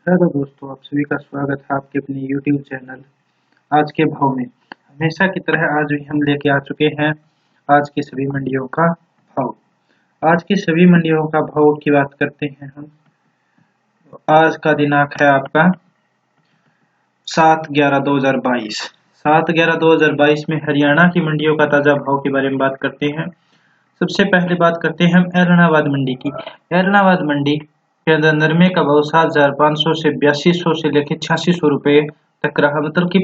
Hello दोस्तों, आप सभी का स्वागत है आपके अपने YouTube चैनल आज के भाव में। हमेशा की तरह आज भी हम लेके आ चुके हैं आज की सभी मंडियों का भाव। आज की सभी मंडियों का भाव की बात करते हैं हम। आज का दिनांक है आपका 7/11/2022। 7/11/2022 में हरियाणा की मंडियों का ताजा भाव के बारे में बात करते हैं। सबसे पहले बात करते हैं हम ऐलनाबाद मंडी की। ऐलनाबाद मंडी के अंदर नरमे का भाव 7,500 से 8200 से लेके 8600 रुपए तक रहा। मतलब कि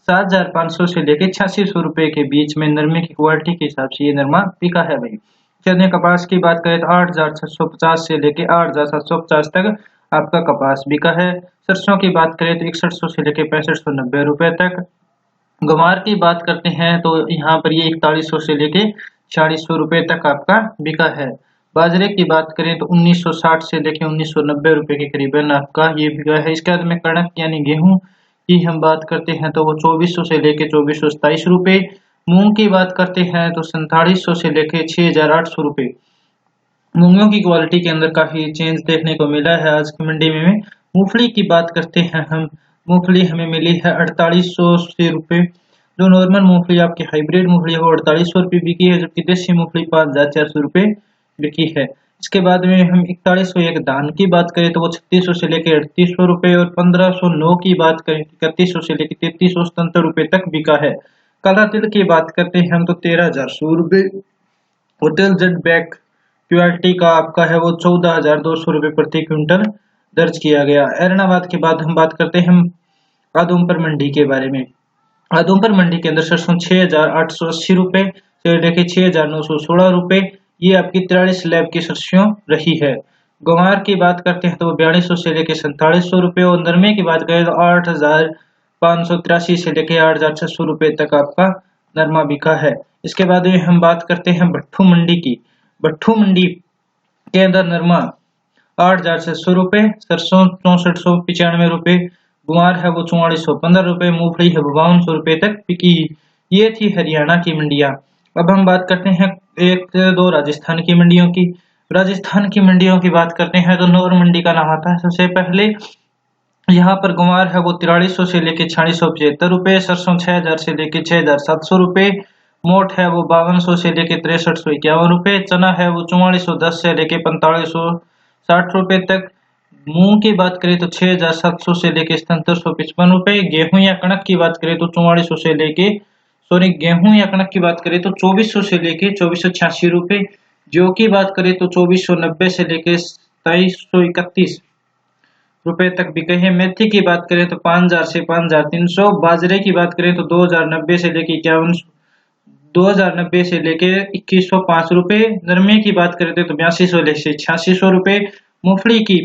7,500 से लेके 8600 रुपए के बीच में नरमे की क्वालिटी के हिसाब से ये नरमा बिका है भाई। चने कपास की बात करें तो 8,650 से लेके 8,750 तक आपका कपास बिका है। सरसों की बात करें तो 6100 से लेके 6590 रुपए तक। गंवार की बात करते हैं तो यहाँ पर ये 4100 से लेके 4600 रुपए तक आपका बिका है। बाजरे की बात करें तो 1960 से लेके 1990 रुपए के करीबन आपका ये बिका है। इसके बाद में कणक यानी गेहूं की हम बात करते हैं तो वो 2400 से लेके 2427 रुपए। मूंग की बात करते हैं तो 4700 से लेके 6800 रुपए। मूंगों की क्वालिटी के अंदर काफी चेंज देखने को मिला है आज की मंडी में। मूंगफली की बात करते हैं हम। मूंगफली हमें मिली है 4800 रुपए। जो नॉर्मल मूंगफली आपकी हाइब्रिड मूंगफली है वो 4800 रुपए बिकी है, जबकि देसी मूंगफली 5400 रुपए बिकी है। इसके बाद में हम 4101 धान की बात करें तो वो 3600 से लेकर 3800 रुपए और 1509 की बात करें 3100 से लेकर 3377 रुपए तक बिका है। काला तिल की बात करते हैं हम तो 13,100 रुपए। होटल जेड बैक क्वालिटी का आपका है वो 14,200 रुपए प्रति क्विंटल दर्ज किया गया। ऐलनाबाद के बाद हम बात करते हैं आदमपुर मंडी के बारे में। आदमपुर मंडी के अंदर सरसों 6,880 रुपए से लेके 6,916 रुपए ये आपकी 43 स्लैब की सरसों रही है। गंवार की बात करते हैं तो 4200 से लेके 4700 रुपए और नरमे की बात करें तो 8,583 से लेके 8,600 रुपए तक आपका नरमा बिका है। इसके बाद में हम बात करते हैं भट्ठू मंडी की। भट्ठू मंडी के अंदर नरमा 8,600 रुपए, सरसों 6495 रुपए, गुआर है वो 4415 रुपए, मूंगफली है 5200 रुपए तक बिकी। ये थी हरियाणा की मंडियां। अब हम बात करते हैं एक दो राजस्थान की मंडियों की। राजस्थान की मंडियों की बात करते हैं तो नौर मंडी का नाम आता है सबसे पहले। यहाँ पर गुआर है वो 4300 से लेके 4675 रुपए, सरसों 6000 से लेके 6700 रुपए, मोठ है वो 5200 से लेके 6351 रुपए, चना है वो 4410 से लेके 4560 रुपए तक। मूंग की बात करें तो 6700 से लेके 7755 रुपए। गेहूं या कणक की बात करें तो 4400 से लेके गेहूं या कणक की बात करें तो 2400 से लेके 2486 रुपए। जौ की बात करें तो 2490 से लेके 2731 रुपए तक बिके हैं। मेथी की बात करें तो 5000 से 5300। बाजरे की बात करें तो 2090 से लेके 2090 से लेके 2105 रुपए। नरमे की बात करते तो 8200 से 8600 रुपए। मूंगफली की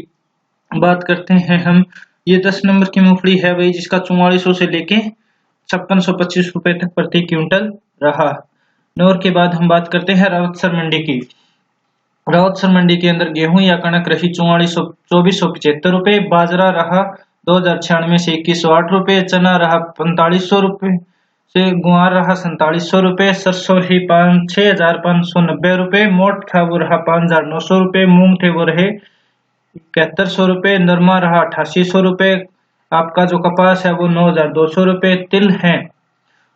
बात करते हैं हम, ये 10 नंबर की मूंगफली है भाई, जिसका 4400 से लेके 5625 रुपए तक प्रति क्विंटल रहा। नौर के बाद हम बात करते हैं रावतसर मंडी की। रावतसर मंडी के अंदर गेहूं या कणक रही 2475 रुपए, बाजरा रहा 2096 से 2108 रुपए, चना रहा 4500 रुपए से, गुआर रहा 4700 रुपए, सरसों रही 6590 रुपए, मोट था वो रहा 5900 रुपए, मूंग थे वो रहे 7100 रुपए, नरमा रहा 8800 रुपए, आपका जो कपास है वो 9200 रुपए, तिल है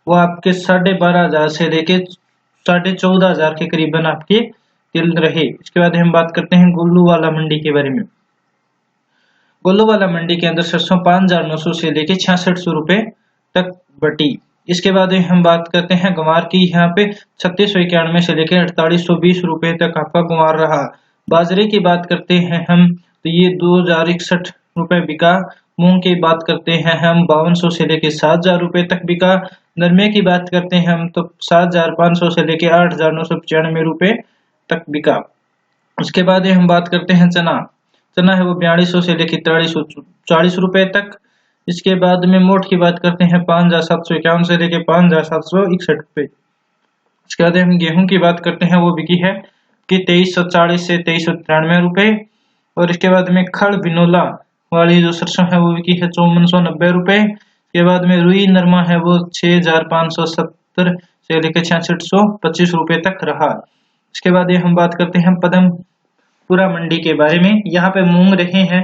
वो आपके 12,500 से लेके 14,500 के करीबन आपके तिल रहे। इसके बाद हम बात करते हैं गोलूवाला मंडी के बारे में। गोलूवाला मंडी के अंदर सरसों 5,900 से लेके 6600 रुपए तक बटी। इसके बाद हम बात करते हैं गंवार की। यहाँ पे 3691 से लेके 4820 रुपए तक आपका गंवार रहा। बाजरे की बात करते हैं हम तो ये 2061 रुपए बिका। मूंग की बात करते हैं हम 5200 से लेके 7000 रुपए तक बिका। नरमे की बात करते हैं हम तो 7500 से लेके 8995 रुपए तक बिका। उसके बाद हम बात करते हैं चना। चना है वो 4200 से लेके 4340 रुपए तक। इसके बाद में मोठ की बात करते हैं 5751 से लेके 5761 रुपए। इसके बाद हम गेहूं की बात करते हैं, वो बिकी है कि 2340 से 2393 रुपए। और इसके बाद में खड़ बिनोला वाली जो सरसों है वो बिकी है 5490 रुपए। इसके बाद में रुई नरमा है वो 6570 से लेकर 6625 रुपए तक रहा। इसके बाद हम बात करते हैं पदमपुरा मंडी के बारे में। यहाँ पे मूंग रहे हैं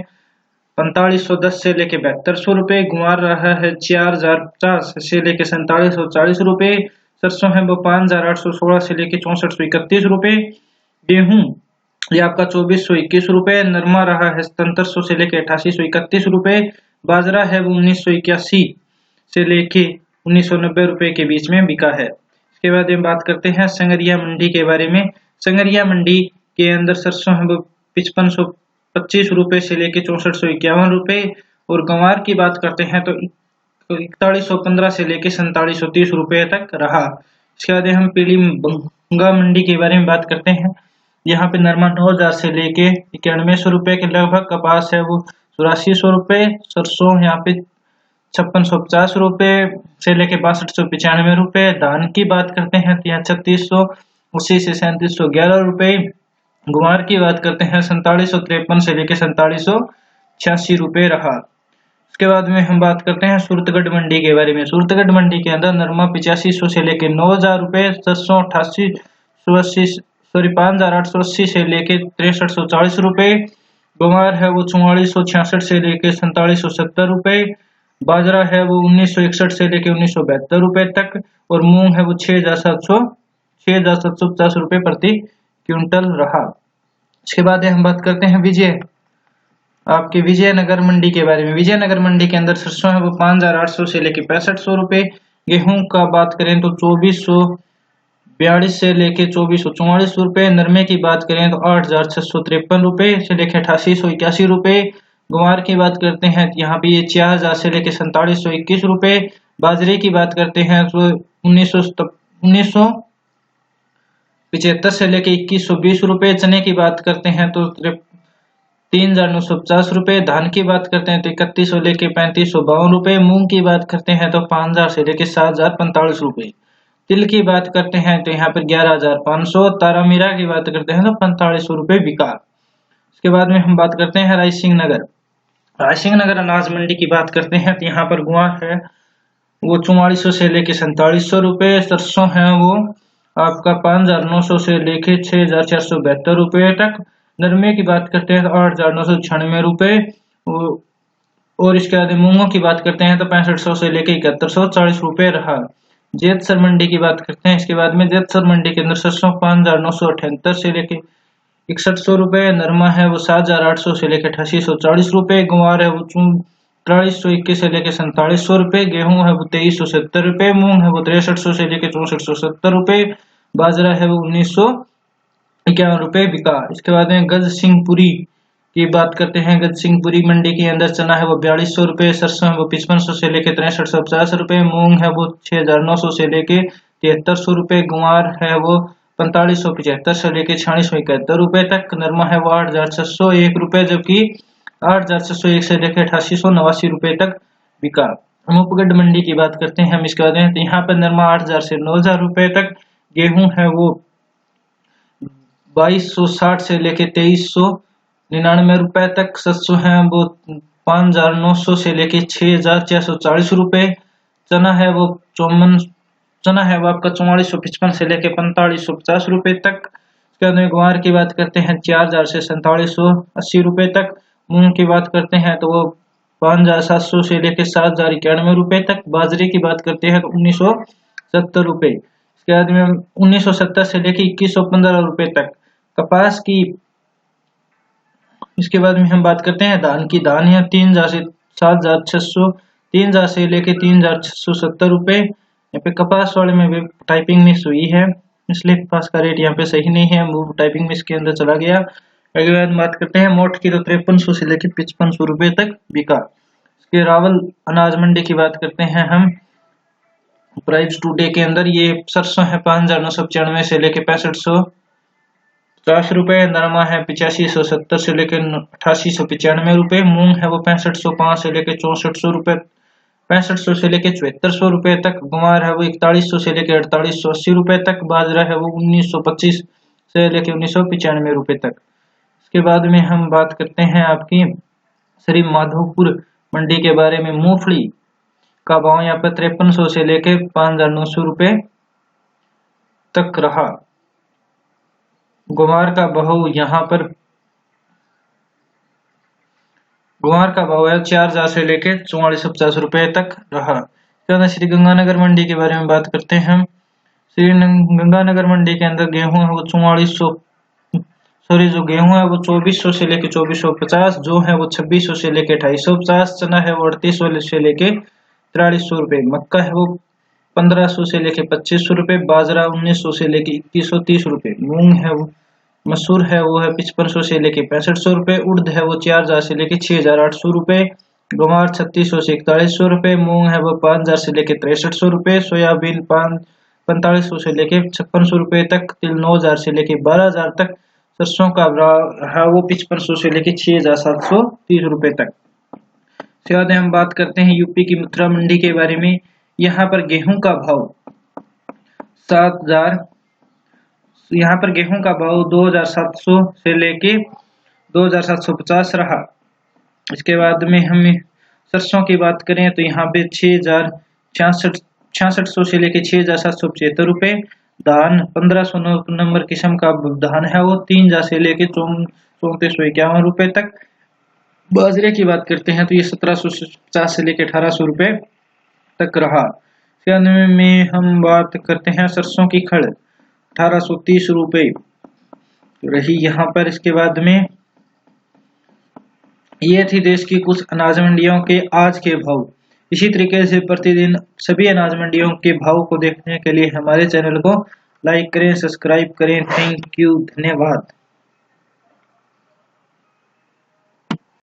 4510 से लेके 7200 रुपए। गुआर रहा है 4050 से लेके 4740 रुपए। सरसों है वो 5816 से लेके 6431 रुपए। गेहूं ये आपका 2421 रुपए। नरमा रहा है 7700 से लेके 8831 रुपए। बाजरा है वो 1981 से लेके 1990 रुपए के बीच में बिका है। इसके बाद हम बात करते हैं संगरिया मंडी के बारे में। संगरिया मंडी के अंदर सरसों है वो 5525 रुपए से लेके 6451 रुपए। और गंवार की बात करते हैं तो 4115 से लेके 4730 रुपए तक रहा। इसके बाद हम पीली बंगा मंडी के बारे में बात करते हैं। यहाँ पे नरमा 9000 से लेके 9100 रुपए के लगभग। कपास है वो 8400 रुपए। सरसों यहाँ पे 5650 रुपए से लेके 6295 रुपए। धान की बात करते हैं तो यहाँ 3680 से 3711 रुपए। गुआर की बात करते हैं 4753 से लेके 4786 रुपए रहा। उसके बाद में हम बात करते हैं सूरतगढ़ मंडी के बारे में। सूरतगढ़ मंडी के अंदर नरमा 8500 से लेके 9000 रुपए। सरसों 5880 से लेके 6340 रुपए। गुआर है वो 4466 से लेके 4770 रुपए। बाजरा है वो 1961 से लेके 1972 रुपए तक। और मूंग है वो 6750 रुपए प्रति क्विंटल रहा। इसके बाद हम बात करते हैं आपके विजयनगर मंडी के बारे में। विजयनगर मंडी के अंदर सरसों है वो 5800 से लेके 6500 रुपए। गेहूं का बात करें तो 2442 से लेके 2444 रुपए। नरमे की बात करें तो 8653 रुपए से लेके 8881 रुपए। गुआर की बात करते हैं यहाँ पे ये 4000 से लेके 4721 रुपए। बाजरे की बात करते हैं तो 1975 से लेके 2120 रुपए। चने की बात करते हैं तो 3950 रुपए। धान की बात करते हैं तो 3100 लेके 3552 रुपए। मूंग की बात करते हैं तो 5000 से लेके 7045 रुपए। तिल की बात करते हैं तो यहाँ पर 11500। तारामीरा की बात करते हैं तो 4500 रुपए बिका। इसके बाद में हम बात करते हैं रायसिंह नगर अनाज मंडी की बात करते हैं तो यहाँ पर गुआर है वो 4400 से लेके 4700 रुपए। सरसों है वो आपका 5900 से लेके 6472 रुपए तक। नरमे की बात करते हैं तो 8996 रुपए। और इसके बाद मूंगों की बात करते हैं तो 6500 से लेके 7140 रुपए रहा। जेतसर मंडी की बात करते हैं। इसके बाद में जेतसर मंडी के अंदर सरसों 5978 से लेके 6100 रुपए। नरमा है वो 7800 से लेके 8840 रुपए। गुआर है वो 4321 से लेके 4700 रुपए। गेहूं है वो 2370 रुपए। मूंग है वो 6300 से लेके 6470 रुपए। बाजरा है वो 1951 रुपए बिका। इसके बाद में गज सिंहपुरी की बात करते हैं। गज सिंहपुरी मंडी के अंदर चना है वो 4200 रुपए। सरसों है वो 5500 से लेके 6350 रुपए। मूंग है वो 6900 से लेके 7300 रुपए। गुआर है वो 4575 से लेके 4671 रुपए तक। नरमा है वो 8601 रुपए, जबकि 8601 से लेके 8889 रुपए तक बिका। अनूपगढ़ मंडी की बात करते हैं हम। इसके बाद में यहाँ पर नरमा 8000 से 9000 रुपए तक। गेहूं है वो 2260 से लेके 2399 रुपए तक। सरसों है वो 5900 से लेके 6440 रुपए। चना है वो आपका 4455 से लेके 4550 रुपए तक। इसके बाद में ग्वार की बात करते हैं 4000 से 4780 रुपए तक। मूंग की बात करते हैं तो वो 5700 से लेके 7091 रुपए तक। बाजरे की बात करते हैं तो 1970 रुपए। इसके बाद में 1970 से लेके 2115 रुपए तक। कपास की इसके बाद में हम बात करते हैं धान की। धान है 3000 से 7600, 3000 से लेके 3670 रुपए। यहाँ पे कपास वाले में भी टाइपिंग मिस हुई है, इसलिए कपास का रेट यहाँ पे सही नहीं है, वो टाइपिंग मिस के अंदर चला गया। अगली बात बात करते हैं मोट की, तो 5300 से लेके 5500 रुपए तक बिका। इसके रावल अनाज मंडी की बात करते हैं हम। प्राइस टुडे के अंदर ये सरसों है 5995 से लेके 6550 रुपए। नरमा है 8570 से लेके 8895 रुपए। मूंग है वो 6505 से लेके 6400 रुपए, 6500 से लेके 7400 रुपए तक। गुवार है वो 4100 से लेके 4880 रुपए तक। बाजरा है वो 1925 से लेके 1995 रुपए तक। इसके बाद में हम बात करते हैं आपकी श्री माधोपुर मंडी के बारे में। मूंगफली का भाव यहाँ पे 5300 से लेके 5900 रुपए तक रहा। गुवार का भाव यहाँ पर गुवार का भाव है 4000 से लेकर 4450 रुपए तक रहा। श्री गंगानगर मंडी के बारे में बात करते हैं हम। श्री गंगानगर मंडी के अंदर गेहूं है वो 4400, सॉरी जो गेहूं है वो 2400 से लेके 2450, जो है वो 2600 से लेके 2850, चना है वो 3800 से लेके 4300 रुपए, मक्का है वो 1500 से लेके 2500 रुपए, बाजरा 1900 से लेके 2130 रुपए, मूंग है वो, मसूर है वो है 5500 से लेके 6500 रुपए, उड़द है वो 4000 से लेके 6800 रुपए, गंवार 3600 से 4100 रुपए, मूंग है वो 5000 से लेके 6300 रुपए, सोयाबीन 4500 से लेके 5600 रुपए तक, तिल 9000 से लेके 12000 तक, सरसों का भाव है वो 5500 से लेके 6730 रुपए तक। इसके बाद हम बात करते हैं यूपी की मथुरा मंडी के बारे में। यहाँ पर गेहूं का भाव 7000, यहाँ पर गेहूं का भाव 2700 से लेके 2750 रहा। इसके बाद में हम सरसों की बात करें तो यहाँ पे 6600 से लेके 6775 रुपए, धान 1500 नंबर किस्म का धान है वो 3000 से लेके 3451 रुपए तक। बाजरे की बात करते हैं तो ये 1750 से लेके 1800 रुपए तक रहा। में हम बात करते हैं सरसों की खड़ 1830 रुपए रही यहाँ पर। इसके बाद में ये थी देश की कुछ अनाज मंडियों के आज के भाव। इसी तरीके से प्रतिदिन सभी अनाज मंडियों के भाव को देखने के लिए हमारे चैनल को लाइक करें, सब्सक्राइब करें। थैंक यू, धन्यवाद।